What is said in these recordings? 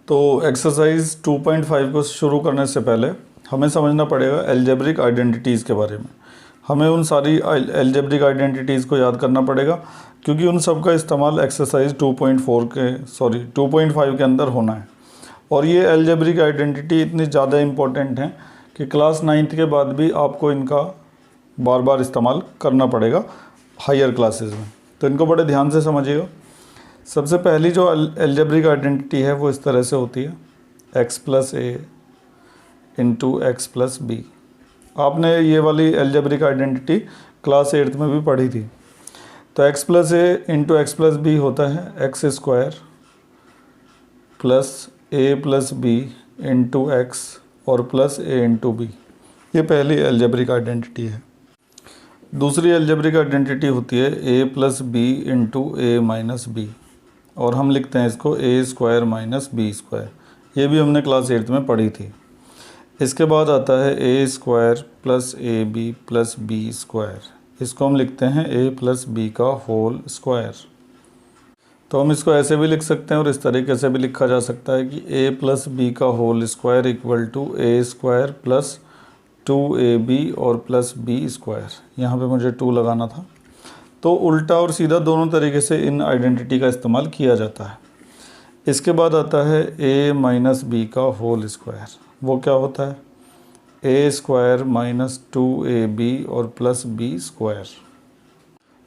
तो एक्सरसाइज 2.5 को शुरू करने से पहले हमें समझना पड़ेगा एल्जेब्रिक आइडेंटिटीज़ के बारे में। हमें उन सारी एल्जेब्रिक आइडेंटिटीज़ को याद करना पड़ेगा क्योंकि उन सब का इस्तेमाल एक्सरसाइज 2.5 के अंदर होना है। और ये एल्जेब्रिक आइडेंटिटी इतनी ज़्यादा इम्पोर्टेंट है कि क्लास 9th के बाद भी आपको इनका बार बार इस्तेमाल करना पड़ेगा हायर क्लासेस में। तो इनको बड़े ध्यान से समझिएगा। सबसे पहली जो एल्जेब्रिक आइडेंटिटी है वो इस तरह से होती है x प्लस ए इंटू एक्स प्लस बी। आपने ये वाली एल्जेब्रिक आइडेंटिटी क्लास 8th में भी पढ़ी थी। तो x प्लस ए इंटू एक्स प्लस बी होता है एक्स स्क्वायर प्लस ए प्लस बी इंटू एक्स और प्लस ए इंटू बी। ये पहली एल्जेब्रिक आइडेंटिटी है। दूसरी एल्जेब्रिक आइडेंटिटी होती है a plus B into a minus b, और हम लिखते हैं इसको a square minus b square. ये भी हमने क्लास 8th में पढ़ी थी। इसके बाद आता है A square plus A B plus B square. इसको हम लिखते हैं ए प्लस बी का होल स्क्वायर। तो हम इसको ऐसे भी लिख सकते हैं और इस तरीके से भी लिखा जा सकता है कि ए प्लस बी का whole square equal to a square plus 2ab और प्लस बी स्क्वायर। यहाँ पे मुझे 2 लगाना था। तो उल्टा और सीधा दोनों तरीके से इन आइडेंटिटी का इस्तेमाल किया जाता है। इसके बाद आता है a माइनस बी का होल स्क्वायर। वो क्या होता है ए स्क्वायर माइनस 2ab और प्लस बी स्क्वायर।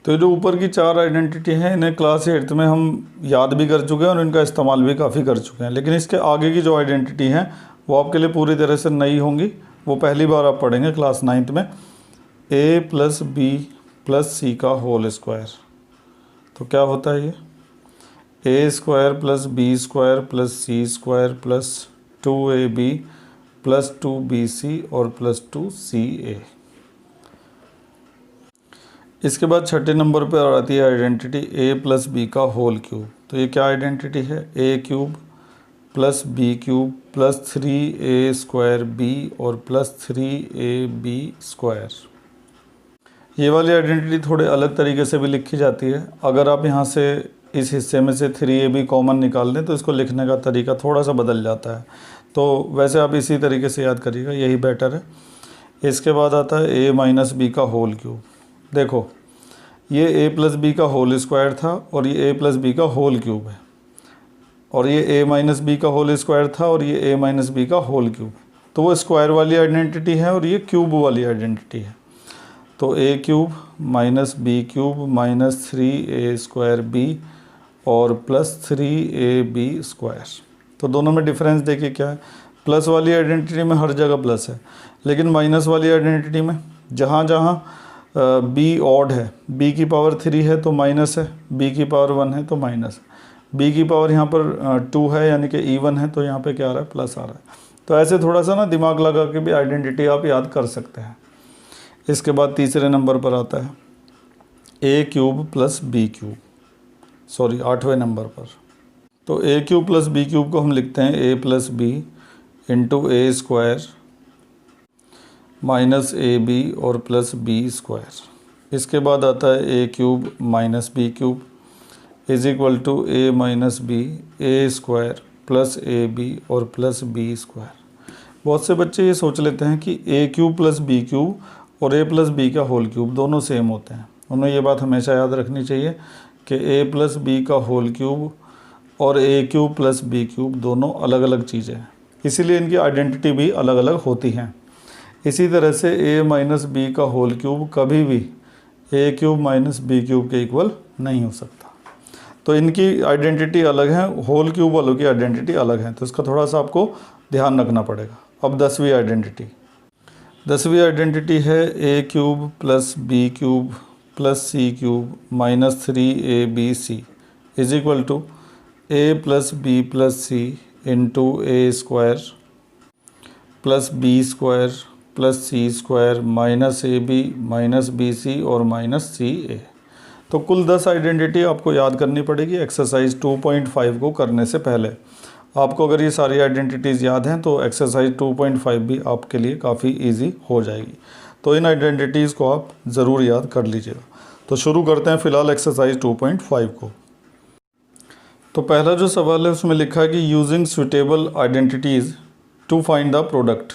तो जो ऊपर की 4 आइडेंटिटी हैं इन्हें क्लास 8th में हम याद भी कर चुके हैं और इनका इस्तेमाल भी काफ़ी कर चुके हैं। लेकिन इसके आगे की जो आइडेंटिटी हैं वो आपके लिए पूरी तरह से नई होंगी। वो पहली बार आप पढ़ेंगे क्लास 9th में। a plus B plus C का होल स्क्वायर। तो क्या होता है ये A square plus B square plus C square plus 2ab plus 2bc और प्लस 2ca। इसके बाद छठे नंबर पर आती है आइडेंटिटी a प्लस बी का होल क्यूब। तो ये क्या आइडेंटिटी है a cube plus B cube plus 3a square b और प्लस 3ab स्क्वायर। ये वाली आइडेंटिटी थोड़े अलग तरीके से भी लिखी जाती है। अगर आप यहाँ से इस हिस्से में से 3ab कॉमन निकाल दें तो इसको लिखने का तरीका थोड़ा सा बदल जाता है। तो वैसे आप इसी तरीके से याद करिएगा, यही बेटर है। इसके बाद आता है a माइनस बी का होल क्यूब। देखो ये a प्लस बी का होल स्क्वायर था और ये a प्लस बी का होल क्यूब है, और ये a माइनस बी का होल स्क्वायर था और ये a माइनस बी का होल क्यूब है। तो वो स्क्वायर वाली आइडेंटिटी है और ये क्यूब वाली आइडेंटिटी है। तो a cube minus B cube minus 3a square b और प्लस 3ab स्क्वायर। तो दोनों में डिफरेंस देखिए क्या है। प्लस वाली आइडेंटिटी में हर जगह प्लस है, लेकिन माइनस वाली आइडेंटिटी में जहाँ जहाँ b ऑड है, b की पावर 3 है तो माइनस है, b की पावर 1 है तो माइनस है, b की पावर यहाँ पर 2 है यानी कि इवन है तो यहाँ पे क्या आ रहा है प्लस आ रहा है। तो ऐसे थोड़ा सा ना दिमाग लगा के भी आइडेंटिटी आप याद कर सकते हैं। इसके बाद तीसरे नंबर पर आता है a cube plus B cube, sorry 8वें नंबर पर। तो a cube plus B cube को हम लिखते हैं a plus B into A square minus A B और प्लस बी स्क्वायर। इसके बाद आता है a cube minus B cube is equal to a minus B A square plus A B और प्लस बी स्क्वायर। बहुत से बच्चे ये सोच लेते हैं कि a cube plus B cube और a प्लस बी का होल क्यूब दोनों सेम होते हैं। उन्हें ये बात हमेशा याद रखनी चाहिए कि a प्लस बी का होल क्यूब और a cube plus B cube दोनों अलग अलग चीज़ें हैं, इसीलिए इनकी आइडेंटिटी भी अलग अलग होती हैं। इसी तरह से a माइनस बी का होल क्यूब कभी भी a cube minus B cube के इक्वल नहीं हो सकता। तो इनकी आइडेंटिटी अलग है, होल क्यूब वालों की आइडेंटिटी अलग है, तो इसका थोड़ा सा आपको ध्यान रखना पड़ेगा। अब 10वीं आइडेंटिटी। 10वीं आइडेंटिटी है a cube plus B cube plus c cube minus 3abc is equal to a plus B plus c into A square plus B square plus C square minus A b minus b c और minus सी ए। तो कुल 10 identity आपको याद करनी पड़ेगी exercise 2.5 को करने से पहले। आपको अगर ये सारी आइडेंटिटीज़ याद हैं तो एक्सरसाइज 2.5 भी आपके लिए काफ़ी इजी हो जाएगी। तो इन आइडेंटिटीज़ को आप ज़रूर याद कर लीजिएगा। तो शुरू करते हैं फ़िलहाल एक्सरसाइज 2.5 को। तो पहला जो सवाल है उसमें लिखा है कि using suitable identities to find the product.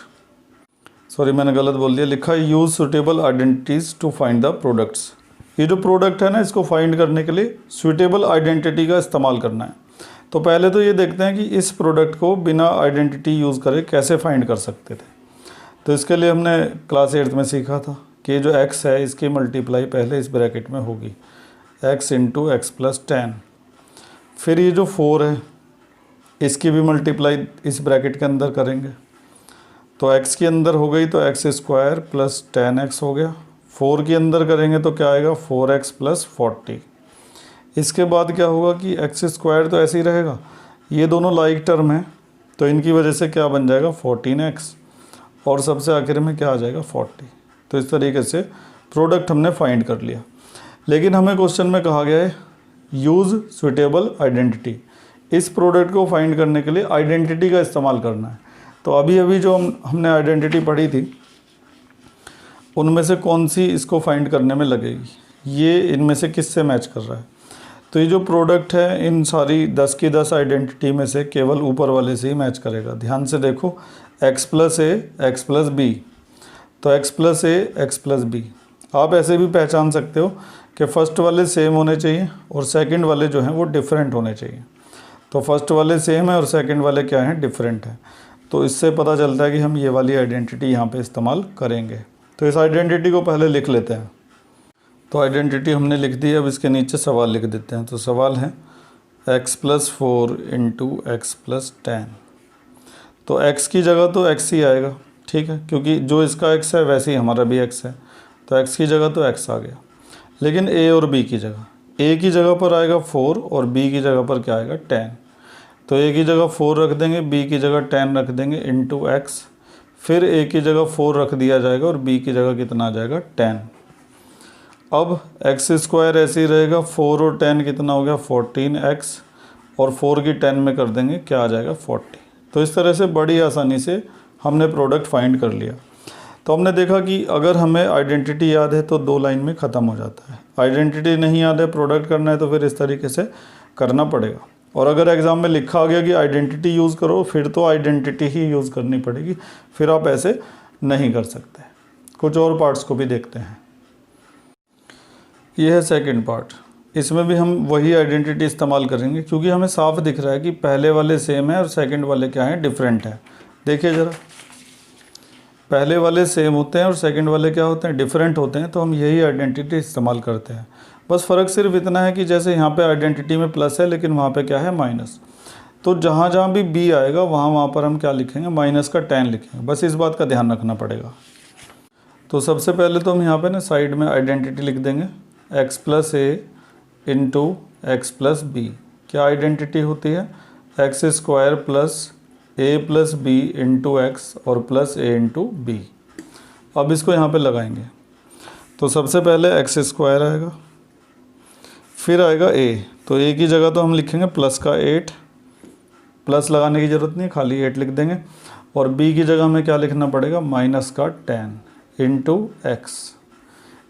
Sorry, मैंने गलत बोल दिया, लिखा है use suitable identities to find the products. ये जो प्रोडक्ट है ना, इसको फाइंड करने के लिए सुटेबल आइडेंटिटी का इस्तेमाल करना है। तो पहले तो ये देखते हैं कि इस प्रोडक्ट को बिना आइडेंटिटी यूज़ करे कैसे फाइंड कर सकते थे। तो इसके लिए हमने क्लास 8 में सीखा था कि जो x है इसकी मल्टीप्लाई पहले इस ब्रैकेट में होगी, x इंटू एक्स प्लस 10। फिर ये जो 4 है इसकी भी मल्टीप्लाई इस ब्रैकेट के अंदर करेंगे, तो x के अंदर हो गई तो एक्स स्क्वायर प्लस 10x हो गया। 4 के अंदर करेंगे तो क्या आएगा, 4x प्लस 40। इसके बाद क्या होगा कि एक्स स्क्वायर तो ऐसे ही रहेगा, ये दोनों लाइक टर्म है तो इनकी वजह से क्या बन जाएगा 14x, और सबसे आखिर में क्या आ जाएगा 40। तो इस तरीके से प्रोडक्ट हमने फाइंड कर लिया। लेकिन हमें क्वेश्चन में कहा गया है यूज़ सुटेबल आइडेंटिटी। इस प्रोडक्ट को फाइंड करने के लिए आइडेंटिटी का इस्तेमाल करना है। तो अभी अभी जो हमने आइडेंटिटी पढ़ी थी उनमें से कौन सी इसको फाइंड करने में लगेगी, ये इनमें से किससे मैच कर रहा है। तो ये जो प्रोडक्ट है इन सारी 10 की 10 आइडेंटिटी में से केवल ऊपर वाले से ही मैच करेगा। ध्यान से देखो, x प्लस ए एक्स प्लस बी, तो x प्लस ए एक्स प्लस बी। आप ऐसे भी पहचान सकते हो कि फर्स्ट वाले सेम होने चाहिए और सेकंड वाले जो हैं वो डिफरेंट होने चाहिए। तो फर्स्ट वाले सेम है और सेकंड वाले क्या हैं, डिफरेंट हैं। तो इससे पता चलता है कि हम ये वाली आइडेंटिटी यहाँ पे इस्तेमाल करेंगे। तो इस आइडेंटिटी को पहले लिख लेते हैं। तो आइडेंटिटी हमने लिख दी, अब इसके नीचे सवाल लिख देते हैं। तो सवाल है x plus 4 into x plus 10। तो x की जगह तो x ही आएगा, ठीक है, क्योंकि जो इसका x है वैसे ही हमारा भी x है, तो x की जगह तो x आ गया। लेकिन a और b की जगह, a की जगह पर आएगा 4 और b की जगह पर क्या आएगा 10। तो a की जगह 4 रख देंगे, b की जगह 10 रख देंगे इंटू x। फिर a की जगह 4 रख दिया जाएगा और b की जगह कितना आ जाएगा 10। अब एक्स स्क्वायर ऐसे ही रहेगा, 4 और 10 कितना हो गया 14x, और 4 की 10 में कर देंगे क्या आ जाएगा 40। तो इस तरह से बड़ी आसानी से हमने प्रोडक्ट फाइंड कर लिया। तो हमने देखा कि अगर हमें आइडेंटिटी याद है तो 2 लाइन में ख़त्म हो जाता है। आइडेंटिटी नहीं याद है, प्रोडक्ट करना है, तो फिर इस तरीके से करना पड़ेगा। और अगर एग्ज़ाम में लिखा गया कि आइडेंटिटी यूज़ करो, फिर तो आइडेंटिटी ही यूज़ करनी पड़ेगी, फिर आप ऐसे नहीं कर सकते। कुछ और पार्ट्स को भी देखते हैं। ये है सेकंड पार्ट, इसमें भी हम वही आइडेंटिटी इस्तेमाल करेंगे क्योंकि हमें साफ दिख रहा है कि पहले वाले सेम है और सेकंड वाले क्या हैं, डिफरेंट है। देखिए ज़रा, पहले वाले सेम होते हैं और सेकंड वाले क्या होते हैं, डिफरेंट होते हैं। तो हम यही आइडेंटिटी इस्तेमाल करते हैं। बस फ़र्क सिर्फ इतना है कि जैसे यहाँ पे आइडेंटिटी में प्लस है लेकिन वहाँ पे क्या है माइनस। तो जहाँ जहाँ भी बी आएगा वहाँ पर हम क्या लिखेंगे, माइनस का 10 लिखेंगे। बस इस बात का ध्यान रखना पड़ेगा। तो सबसे पहले तो हम यहाँ पर ना साइड में आइडेंटिटी लिख देंगे, x प्लस ए इंटू एक्स प्लस बी। क्या आइडेंटिटी होती है, एक्स स्क्वायर प्लस ए प्लस बी इंटू एक्स और प्लस ए इंटू बी। अब इसको यहाँ पे लगाएंगे तो सबसे पहले एक्स स्क्वायर आएगा, फिर आएगा a। तो a की जगह तो हम लिखेंगे प्लस का 8, प्लस लगाने की ज़रूरत नहीं, खाली 8 लिख देंगे। और b की जगह हमें क्या लिखना पड़ेगा, माइनस का 10 इंटू एक्स।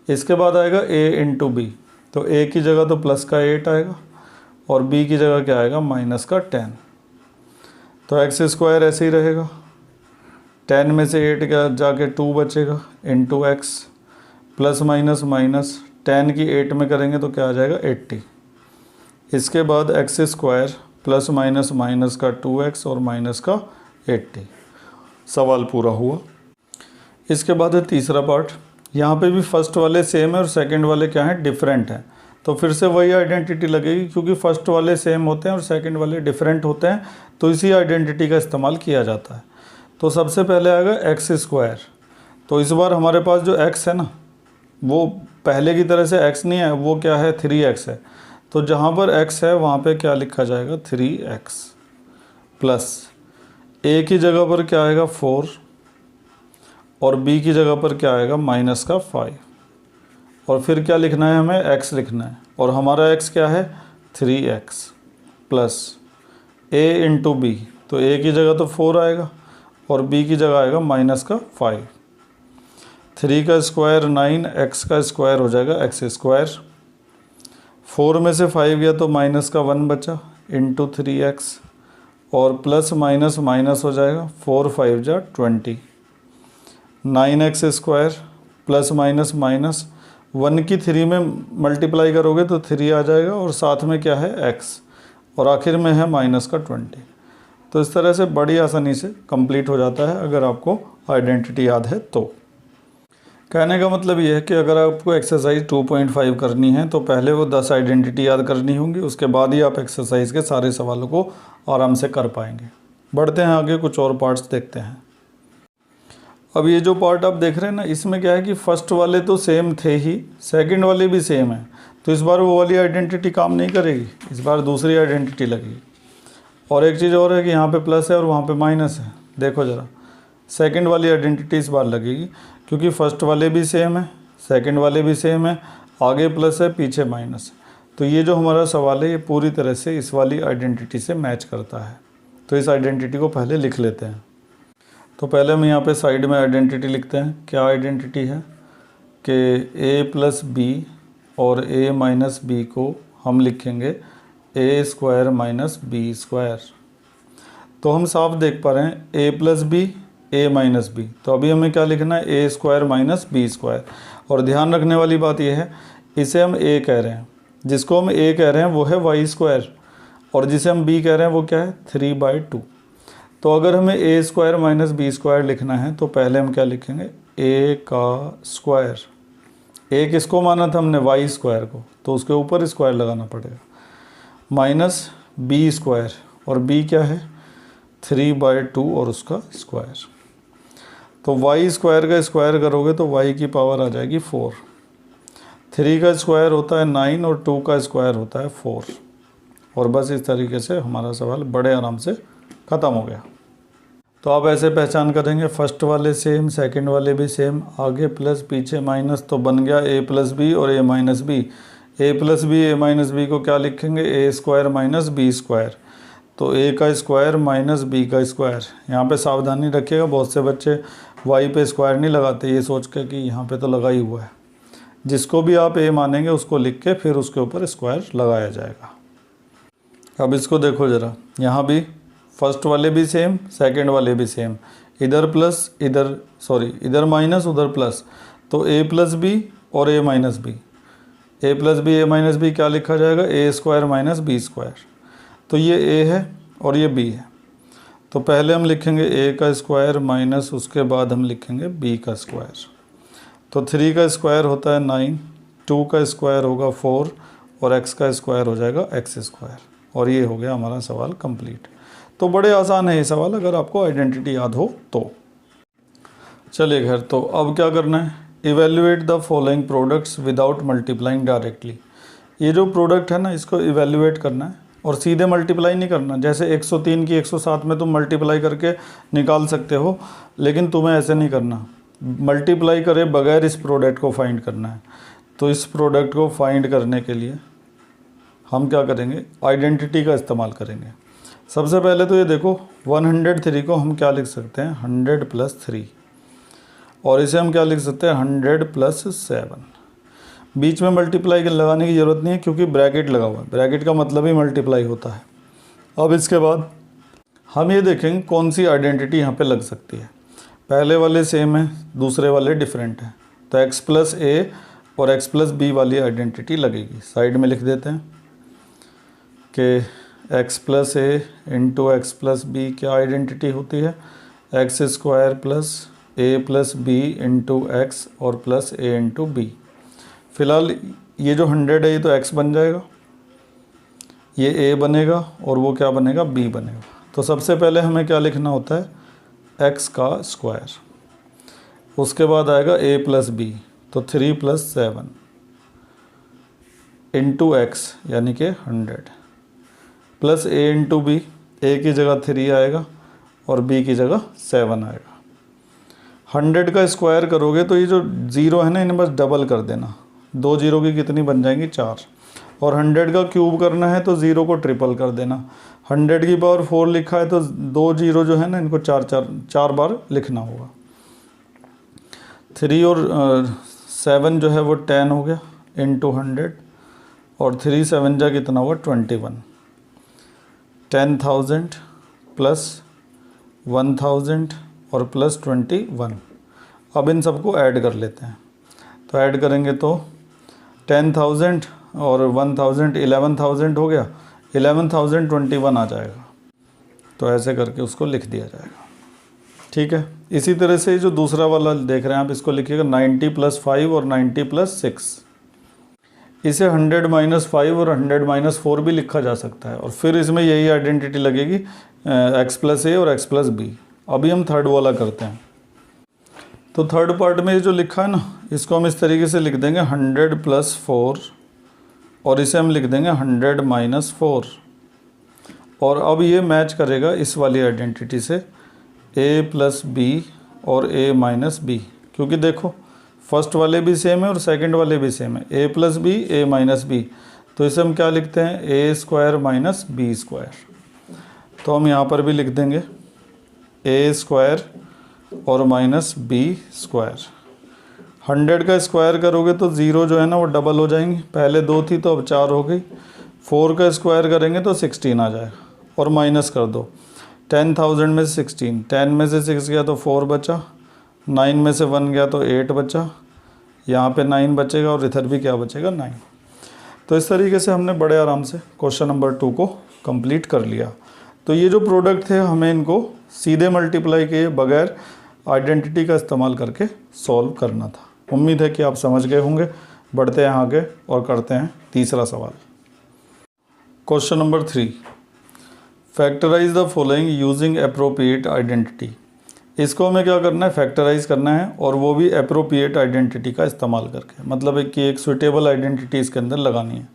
इसके बाद आएगा a इंटू बी, तो a की जगह तो प्लस का 8 आएगा और b की जगह क्या आएगा, माइनस का 10। तो एक्स स्क्वायर ऐसे ही रहेगा, 10 में से 8 का जाके 2 बचेगा into x, plus minus minus 10 की 8 में करेंगे तो क्या आ जाएगा 80। इसके बाद x square plus minus minus का 2x और माइनस का 80। सवाल पूरा हुआ। इसके बाद है तीसरा पार्ट। यहाँ पे भी फर्स्ट वाले सेम है और सेकंड वाले क्या हैं, डिफरेंट हैं। तो फिर से वही आइडेंटिटी लगेगी क्योंकि फर्स्ट वाले सेम होते हैं और सेकंड वाले डिफरेंट होते हैं, तो इसी आइडेंटिटी का इस्तेमाल किया जाता है। तो सबसे पहले आएगा एक्स स्क्वायर। तो इस बार हमारे पास जो x है ना, वो पहले की तरह से x नहीं है, वो क्या है 3x है। तो जहाँ पर x है वहाँ पे क्या लिखा जाएगा 3x, प्लस a की जगह पर क्या आएगा 4 और b की जगह पर क्या आएगा माइनस का 5। और फिर क्या लिखना है, हमें x लिखना है और हमारा x क्या है 3x, plus a into b. तो a की जगह तो 4 आएगा और b की जगह आएगा माइनस का 5। 3 का स्क्वायर 9, x का स्क्वायर हो जाएगा एक्स स्क्वायर। 4 में से 5 गया तो माइनस का 1 बचा, इंटू 3x और प्लस माइनस माइनस हो जाएगा, 4 5 जा 20, 9x square plus minus minus 1 की 3 में मल्टीप्लाई करोगे तो 3 आ जाएगा और साथ में क्या है x और आखिर में है माइनस का 20। तो इस तरह से बड़ी आसानी से कंप्लीट हो जाता है अगर आपको आइडेंटिटी याद है तो। कहने का मतलब ये है कि अगर आपको एक्सरसाइज 2.5 करनी है तो पहले वो 10 आइडेंटिटी याद करनी होंगी, उसके बाद ही आप एक्सरसाइज के सारे सवालों को आराम से कर पाएंगे। बढ़ते हैं आगे, कुछ और पार्ट्स देखते हैं। अब ये जो पार्ट आप देख रहे हैं ना, इसमें क्या है कि फर्स्ट वाले तो सेम थे ही, सेकंड वाले भी सेम है, तो इस बार वो वाली आइडेंटिटी काम नहीं करेगी, इस बार दूसरी आइडेंटिटी लगेगी। और एक चीज़ और है कि यहाँ पे प्लस है और वहाँ पे माइनस है। देखो ज़रा, सेकंड वाली आइडेंटिटी इस बार लगेगी क्योंकि फर्स्ट वाले भी सेम है, सेकंड वाले भी सेम है, आगे प्लस है पीछे माइनस। तो ये जो हमारा सवाल है ये पूरी तरह से इस वाली आइडेंटिटी से मैच करता है। तो इस आइडेंटिटी को पहले लिख लेते हैं। तो पहले हम यहाँ पे साइड में आइडेंटिटी लिखते हैं। क्या आइडेंटिटी है कि a प्लस बी और a माइनस बी को हम लिखेंगे a square minus b square. तो हम साफ देख पा रहे हैं a plus b a minus b, तो अभी हमें क्या लिखना है, a square minus b square. और ध्यान रखने वाली बात यह है, इसे हम a कह रहे हैं, जिसको हम a कह रहे हैं वो है y स्क्वायर, और जिसे हम b कह रहे हैं वो क्या है 3/2। तो अगर हमें a square minus b square लिखना है तो पहले हम क्या लिखेंगे, a का स्क्वायर। a किसको माना था हमने, y स्क्वायर को, तो उसके ऊपर स्क्वायर लगाना पड़ेगा, माइनस बी स्क्वायर, और b क्या है 3/2 और उसका स्क्वायर। तो y स्क्वायर का स्क्वायर करोगे तो y की पावर आ जाएगी 4। 3 का स्क्वायर होता है 9 और 2 का स्क्वायर होता है 4। और बस इस तरीके से हमारा सवाल बड़े आराम से ख़त्म हो गया। तो आप ऐसे पहचान करेंगे, फर्स्ट वाले सेम, सेकंड वाले भी सेम, आगे प्लस पीछे माइनस, तो बन गया a प्लस बी और a minus b. a plus b a minus b को क्या लिखेंगे, a square minus b square. तो a का स्क्वायर माइनस b का स्क्वायर। यहाँ पे सावधानी रखिएगा, बहुत से बच्चे y पे स्क्वायर नहीं लगाते, ये सोच के कि यहाँ पे तो लगा ही हुआ है। जिसको भी आप a मानेंगे उसको लिख के फिर उसके ऊपर स्क्वायर लगाया जाएगा। अब इसको देखो ज़रा, यहाँ भी फर्स्ट वाले भी सेम, सेकंड वाले भी सेम, इधर प्लस इधर माइनस उधर प्लस, तो a प्लस बी और a minus b. a plus b a minus b क्या लिखा जाएगा, a square minus b square. तो ये a है और ये b है, तो पहले हम लिखेंगे a का स्क्वायर माइनस उसके बाद हम लिखेंगे b का स्क्वायर। तो 3 का स्क्वायर होता है 9, 2 का स्क्वायर होगा 4 और x का स्क्वायर हो जाएगा x स्क्वायर। और ये हो गया हमारा सवाल कंप्लीट। तो बड़े आसान है ये सवाल अगर आपको आइडेंटिटी याद हो तो। चलिए खैर, तो अब क्या करना है, evaluate the following products without multiplying directly. ये जो प्रोडक्ट है ना, इसको इवेल्युएट करना है और सीधे मल्टीप्लाई नहीं करना। जैसे 103 की 107 में तुम मल्टीप्लाई करके निकाल सकते हो, लेकिन तुम्हें ऐसे नहीं करना, मल्टीप्लाई करे बगैर इस प्रोडक्ट को फाइंड करना है। तो इस प्रोडक्ट को फाइंड करने के लिए हम क्या करेंगे, आइडेंटिटी का इस्तेमाल करेंगे। सबसे पहले तो ये देखो, 103 को हम क्या लिख सकते हैं, 100 प्लस 3, और इसे हम क्या लिख सकते हैं, 100 प्लस 7। बीच में मल्टीप्लाई लगाने की ज़रूरत नहीं है क्योंकि ब्रैकेट लगा हुआ है, ब्रैकेट का मतलब ही मल्टीप्लाई होता है। अब इसके बाद हम ये देखेंगे कौन सी आइडेंटिटी यहाँ पे लग सकती है। पहले वाले सेम है, दूसरे वाले डिफरेंट हैं, तो x प्लस a और x प्लस b वाली आइडेंटिटी लगेगी। साइड में लिख देते हैं कि x plus a into x plus b क्या आइडेंटिटी होती है, x square plus a plus B into x और प्लस a इंटू बी। फ़िलहाल ये जो 100 है ये तो x बन जाएगा, ये a बनेगा और वो क्या बनेगा, b बनेगा। तो सबसे पहले हमें क्या लिखना होता है, x का स्क्वायर, उसके बाद आएगा a प्लस बी, तो 3 प्लस 7 इंटू एक्स यानी कि 100 plus a into b, a की जगह 3 आएगा और b की जगह 7 आएगा। 100 का स्क्वायर करोगे तो ये जो ज़ीरो है ना, इन्हें बस डबल कर देना, 2 जीरो की कितनी बन जाएंगी, 4। और 100 का क्यूब करना है तो ज़ीरो को ट्रिपल कर देना। 100 की पावर 4 लिखा है तो 2 जीरो जो है ना, इनको 4 बार लिखना होगा। 3 और 7 जो है वो 10 हो गया इंटू 100, और 3 7 जा कितना हुआ 21। 10,000 प्लस 1,000 और प्लस 21। अब इन सबको ऐड कर लेते हैं। तो ऐड करेंगे तो 10,000 और 1,000 11,000 हो गया, 11,021 आ जाएगा। तो ऐसे करके उसको लिख दिया जाएगा। ठीक है। इसी तरह से जो दूसरा वाला देख रहे हैं आप, इसको लिखिएगा 90 + 5 और 90 + 6। इसे 100 - 5 और 100 - 4 भी लिखा जा सकता है। और फिर इसमें यही आइडेंटिटी लगेगी x + a और x + b। अभी हम थर्ड वाला करते हैं। तो थर्ड पार्ट में ये जो लिखा है ना, इसको हम इस तरीके से लिख देंगे 100 + 4 और इसे हम लिख देंगे 100 - 4। और अब ये मैच करेगा इस वाली आइडेंटिटी से a + b और a - b, क्योंकि देखो फर्स्ट वाले भी सेम है और सेकंड वाले भी सेम है, a + b a - b। तो इसे हम क्या लिखते हैं, a² - b²। तो हम यहाँ पर भी लिख देंगे a² और -b²। 100 का स्क्वायर करोगे तो 0 जो है ना वो डबल हो जाएंगी, पहले 2 थी तो अब 4 हो गई। 4 का स्क्वायर करेंगे तो 16 आ जाएगा और माइनस कर दो। 10,000 में से 16, 10 में से 6 गया तो 4 बचा, 9 में से 1 गया तो 8 बचा, यहाँ पे 9 बचेगा और इधर भी क्या बचेगा, 9। तो इस तरीके से हमने बड़े आराम से क्वेश्चन नंबर 2 को कंप्लीट कर लिया। तो ये जो प्रोडक्ट थे हमें इनको सीधे मल्टीप्लाई किए बगैर आइडेंटिटी का इस्तेमाल करके सॉल्व करना था। उम्मीद है कि आप समझ गए होंगे। बढ़ते हैं आगे और करते हैं तीसरा सवाल। Question number 3, factorise the following using appropriate identity. इसको हमें क्या करना है, फैक्टराइज करना है, और वो भी एप्रोप्रिएट आइडेंटिटी का इस्तेमाल करके, मतलब कि एक सुटेबल आइडेंटिटी इसके अंदर लगानी है।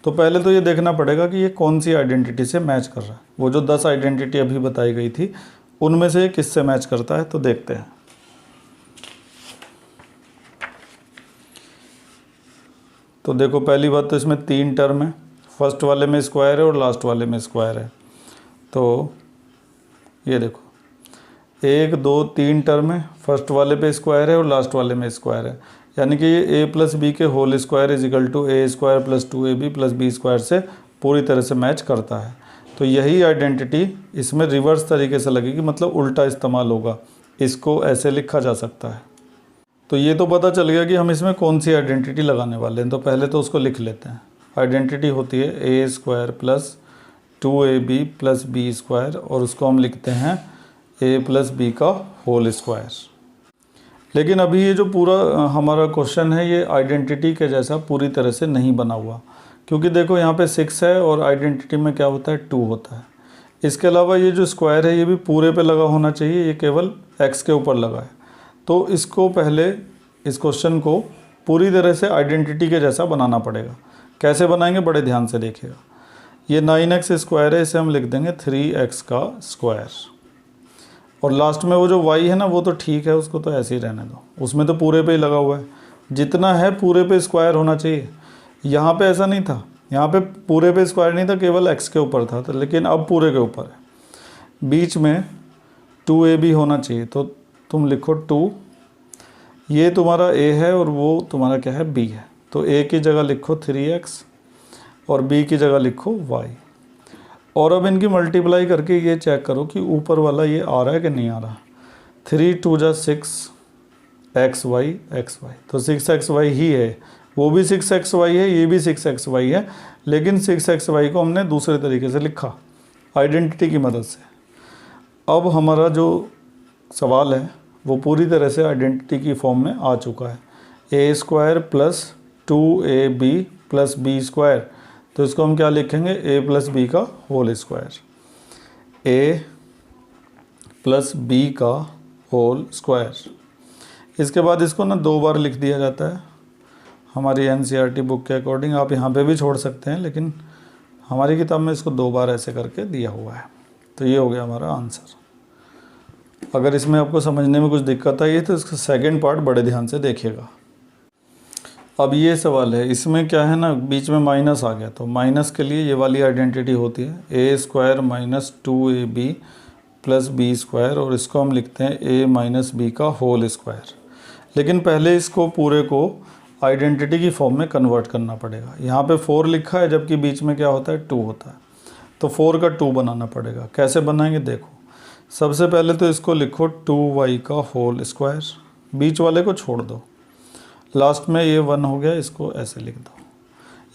तो पहले तो ये देखना पड़ेगा कि ये कौन सी आइडेंटिटी से मैच कर रहा है। वो जो 10 आइडेंटिटी अभी बताई गई थी उनमें से किससे मैच करता है, तो देखते हैं। तो देखो पहली बात तो इसमें 3 टर्म है, फर्स्ट वाले में स्क्वायर है और लास्ट वाले में स्क्वायर है। तो ये देखो 1 2 3 टर्म है, फर्स्ट वाले पे स्क्वायर है और लास्ट वाले में स्क्वायर है, यानी कि ये a + b के whole square = a² + 2ab + b² से पूरी तरह से मैच करता है। तो यही आइडेंटिटी इसमें रिवर्स तरीके से लगेगी, मतलब उल्टा इस्तेमाल होगा। इसको ऐसे लिखा जा सकता है। तो ये तो पता चल गया कि हम इसमें कौन सी आइडेंटिटी लगाने वाले हैं। तो पहले तो उसको लिख लेते हैं। आइडेंटिटी होती है a² + 2ab + b² और उसको हम लिखते हैं a + b का होल स्क्वायर। लेकिन अभी ये जो पूरा हमारा क्वेश्चन है ये आइडेंटिटी के जैसा पूरी तरह से नहीं बना हुआ, क्योंकि देखो यहाँ पे 6 है और आइडेंटिटी में क्या होता है, 2 होता है। इसके अलावा ये जो स्क्वायर है ये भी पूरे पे लगा होना चाहिए, ये केवल x के ऊपर लगा है। तो इसको पहले इस क्वेश्चन को पूरी तरह से आइडेंटिटी के जैसा बनाना पड़ेगा। कैसे बनाएंगे, बड़े ध्यान से देखिएगा। ये 9x² है, इसे हम लिख देंगे 3x²। और लास्ट में वो जो y है ना वो तो ठीक है, उसको तो ऐसे ही रहने दो, उसमें तो पूरे पे ही लगा हुआ है। जितना है पूरे पे स्क्वायर होना चाहिए। यहाँ पे ऐसा नहीं था, यहाँ पे पूरे पे स्क्वायर नहीं था, केवल x के ऊपर था। तो लेकिन अब पूरे के ऊपर है। बीच में 2ab होना चाहिए, तो तुम लिखो 2, ये तुम्हारा a है और वो तुम्हारा क्या है, b है। तो a की जगह लिखो 3x और b की जगह लिखो y। और अब इनकी मल्टीप्लाई करके ये चेक करो कि ऊपर वाला ये आ रहा है कि नहीं आ रहा। 3 × 2 = 6 xy। तो 6xy ही है, वो भी 6xy है, ये भी 6xy है, लेकिन 6xy को हमने दूसरे तरीके से लिखा आइडेंटिटी की मदद से। अब हमारा जो सवाल है वो पूरी तरह से आइडेंटिटी की फॉर्म में आ चुका है। a² + 2ab + b²। तो इसको हम क्या लिखेंगे, a + b का होल स्क्वायर, a + b का होल स्क्वायर। इसके बाद इसको ना 2 बार लिख दिया जाता है हमारी NCERT बुक के अकॉर्डिंग। आप यहाँ पे भी छोड़ सकते हैं, लेकिन हमारी किताब में इसको 2 बार ऐसे करके दिया हुआ है। तो ये हो गया हमारा आंसर। अगर इसमें आपको समझने में कुछ दिक्कत आई है तो इसका सेकंड पार्ट बड़े ध्यान से देखिएगा। अब ये सवाल है, इसमें क्या है ना, बीच में माइनस आ गया, तो माइनस के लिए ये वाली आइडेंटिटी होती है a² - 2ab + b², और इसको हम लिखते हैं a - b का होल स्क्वायर। लेकिन पहले इसको पूरे को आइडेंटिटी की फॉर्म में कन्वर्ट करना पड़ेगा। यहाँ पे 4 लिखा है, जबकि बीच में क्या होता है, 2 होता है। तो 4 का 2 बनाना पड़ेगा। कैसे बनाएंगे देखो, सबसे पहले तो इसको लिखो 2y का होल स्क्वायर, बीच वाले को छोड़ दो, लास्ट में ये 1 हो गया, इसको ऐसे लिख दो।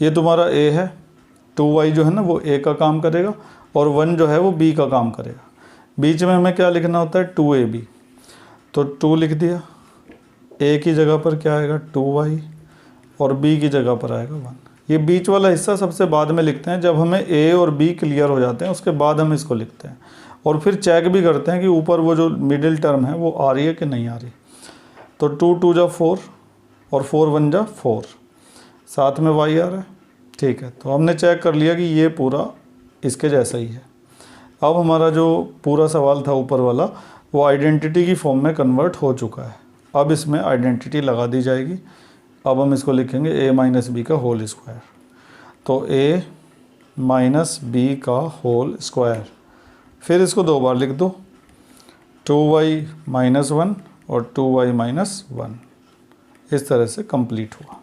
ये तुम्हारा a है, 2y जो है ना वो a का काम करेगा और 1 जो है वो b का काम करेगा। बीच में हमें क्या लिखना होता है 2ab, तो 2 लिख दिया, a की जगह पर क्या आएगा 2y और b की जगह पर आएगा 1। ये बीच वाला हिस्सा सबसे बाद में लिखते हैं, जब हमें a और b क्लियर हो जाते हैं उसके बाद हम इसको लिखते हैं और फिर चेक भी करते हैं कि ऊपर वो जो मिडिल टर्म है वो आ रही है कि नहीं आ रही। तो 2 2 जा 4 और 4 1 जा 4, साथ में y आ रहा है, ठीक है। तो हमने चेक कर लिया कि ये पूरा इसके जैसा ही है। अब हमारा जो पूरा सवाल था ऊपर वाला वो आइडेंटिटी की फॉर्म में कन्वर्ट हो चुका है। अब इसमें आइडेंटिटी लगा दी जाएगी। अब हम इसको लिखेंगे a माइनस बी का होल स्क्वायर, तो a माइनस बी का होल स्क्वायर, फिर इसको 2 बार लिख दो, 2y माइनस 1 और 2y माइनस 1, इस तरह से कंप्लीट हुआ।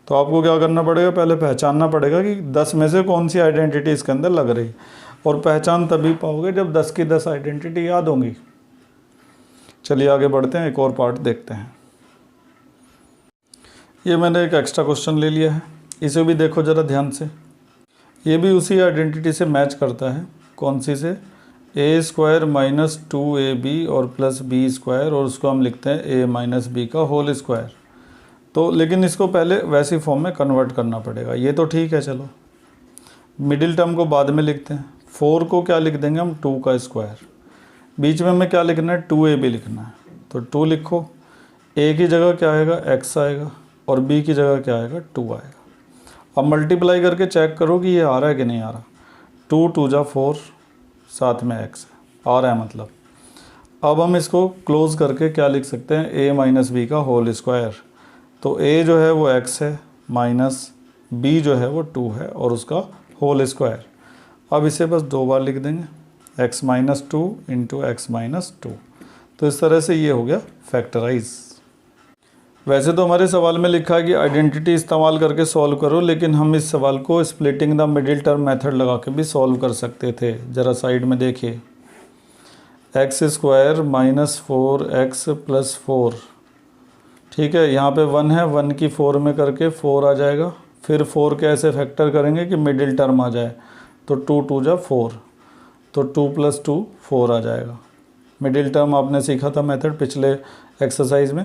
तो आपको क्या करना पड़ेगा, पहले पहचानना पड़ेगा कि 10 में से कौन सी आइडेंटिटी इसके अंदर लग रही, और पहचान तभी पाओगे जब 10 की 10 आइडेंटिटी याद होंगी। चलिए आगे बढ़ते हैं, एक और पार्ट देखते हैं। ये मैंने एक एक्स्ट्रा क्वेश्चन ले लिया है, इसे भी देखो ज़रा ध्यान से। ये भी उसी आइडेंटिटी से मैच करता है, कौन सी से, a स्क्वायर माइनस 2ab और प्लस b स्क्वायर, और उसको हम लिखते हैं a माइनस बी का होल स्क्वायर। तो लेकिन इसको पहले वैसी फॉर्म में कन्वर्ट करना पड़ेगा। ये तो ठीक है, चलो मिडिल टर्म को बाद में लिखते हैं। 4 को क्या लिख देंगे हम 2 का स्क्वायर, बीच में हमें क्या लिखना है 2ab लिखना है, तो 2 लिखो, a की जगह क्या आएगा x आएगा और b की जगह क्या आएगा 2 आएगा। अब मल्टीप्लाई करके चेक करो कि ये आ रहा है कि नहीं आ रहा। 2 2 जा 4, साथ में x है, आ रहा है मतलब। अब हम इसको क्लोज करके क्या लिख सकते हैं, a माइनस बी का होल स्क्वायर, तो a जो है वो x है माइनस b जो है वो 2 है और उसका होल स्क्वायर। अब इसे बस 2 बार लिख देंगे, x minus 2 into x minus 2। तो इस तरह से ये हो गया फैक्टराइज। वैसे तो हमारे सवाल में लिखा है कि आइडेंटिटी इस्तेमाल करके सॉल्व करो, लेकिन हम इस सवाल को splitting the middle term method लगा के भी सॉल्व कर सकते थे। ज़रा साइड में देखिए, x square minus 4x plus 4, ठीक है। यहाँ पे 1 है, 1 की 4 में करके 4 आ जाएगा, फिर 4 के ऐसे फैक्टर करेंगे कि मिडिल टर्म आ जाए, तो 2 2 जा 4, तो 2 प्लस 2 4 आ जाएगा। मिडिल टर्म आपने सीखा था मेथड पिछले एक्सरसाइज में।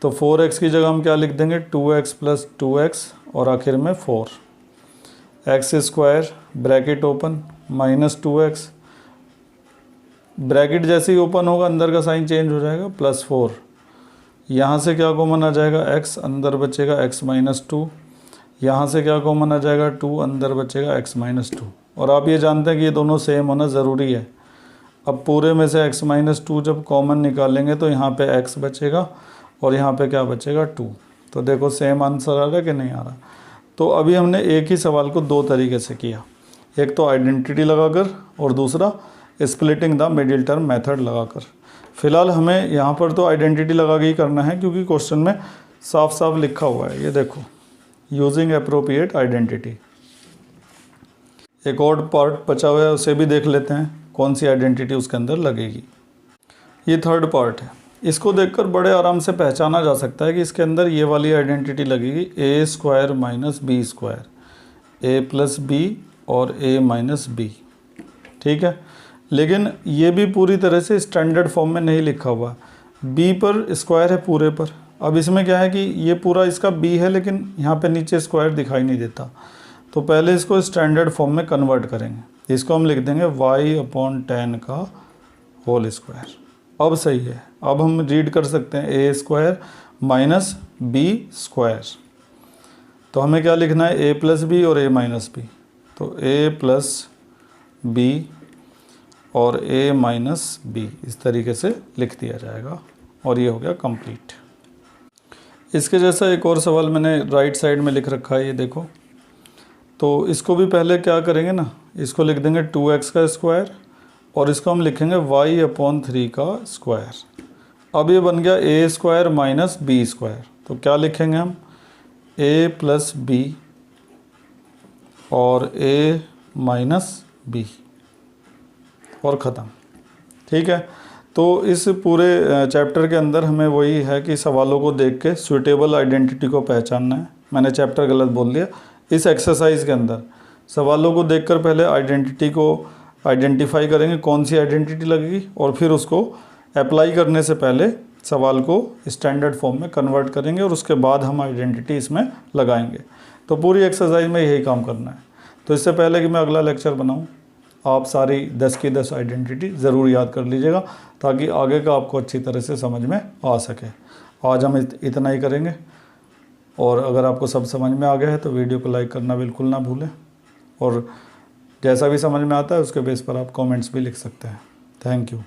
तो 4x की जगह हम क्या लिख देंगे 2x प्लस 2x और आखिर में 4, x square bracket open minus 2x, bracket जैसे ही ओपन होगा अंदर का साइन चेंज हो जाएगा, प्लस 4, यहाँ से क्या कॉमन आ जाएगा x, अंदर बचेगा x माइनस 2, यहाँ से क्या कॉमन आ जाएगा 2, अंदर बचेगा x माइनस 2। और आप ये जानते हैं कि ये दोनों सेम होना ज़रूरी है। अब पूरे में से x माइनस 2 जब कॉमन निकालेंगे तो यहाँ पे x बचेगा और यहाँ पे क्या बचेगा 2। तो देखो सेम आंसर आ रहा है कि नहीं आ रहा। तो अभी हमने एक ही सवाल को 2 तरीके से किया, एक तो आइडेंटिटी लगाकर और दूसरा splitting the middle term method लगाकर। फिलहाल हमें यहाँ पर तो आइडेंटिटी लगा के ही करना है क्योंकि क्वेश्चन में साफ साफ लिखा हुआ है, ये देखो, यूजिंग एप्रोप्रिएट आइडेंटिटी। एक और पार्ट बचा हुआ है, उसे भी देख लेते हैं कौन सी आइडेंटिटी उसके अंदर लगेगी। ये थर्ड पार्ट है, इसको देखकर बड़े आराम से पहचाना जा सकता है कि इसके अंदर ये वाली आइडेंटिटी लगेगी, a square minus b square, a plus b और a माइनस बी, ठीक है। लेकिन ये भी पूरी तरह से स्टैंडर्ड फॉर्म में नहीं लिखा हुआ, b पर स्क्वायर है पूरे पर। अब इसमें क्या है कि ये पूरा इसका b है लेकिन यहाँ पे नीचे स्क्वायर दिखाई नहीं देता, तो पहले इसको स्टैंडर्ड फॉर्म में कन्वर्ट करेंगे। इसको हम लिख देंगे y/10 का होल स्क्वायर। अब सही है, अब हम रीड कर सकते हैं a square minus b square. तो हमें क्या लिखना है, a प्लस बी और a माइनस बी, तो a प्लस बी और a माइनस बी इस तरीके से लिख दिया जाएगा और ये हो गया कंप्लीट। इसके जैसा एक और सवाल मैंने राइट साइड में लिख रखा है, ये देखो। तो इसको भी पहले क्या करेंगे ना, इसको लिख देंगे 2x का स्क्वायर और इसको हम लिखेंगे y/3 का स्क्वायर। अब ये बन गया a square minus b square, तो क्या लिखेंगे हम a प्लस बी और a माइनस बी और ख़त्म। ठीक है, तो इस पूरे चैप्टर के अंदर हमें वही है कि सवालों को देख के सूटेबल आइडेंटिटी को पहचानना है। मैंने चैप्टर गलत बोल दिया। इस एक्सरसाइज के अंदर सवालों को देखकर पहले आइडेंटिटी को आइडेंटिफाई करेंगे, कौन सी आइडेंटिटी लगेगी, और फिर उसको अप्लाई करने से पहले सवाल को स्टैंडर्ड फॉर्म में कन्वर्ट करेंगे और उसके बाद हम आइडेंटिटी इसमें लगाएंगे। तो पूरी एक्सरसाइज में यही काम करना है। तो इससे पहले कि मैं अगला लेक्चर बनाऊं, आप सारी 10 की 10 आइडेंटिटी ज़रूर याद कर लीजिएगा ताकि आगे का आपको अच्छी तरह से समझ में आ सके। आज हम इतना ही करेंगे, और अगर आपको सब समझ में आ गया है तो वीडियो को लाइक करना बिल्कुल ना भूलें, और जैसा भी समझ में आता है उसके बेस पर आप कमेंट्स भी लिख सकते हैं। Thank you.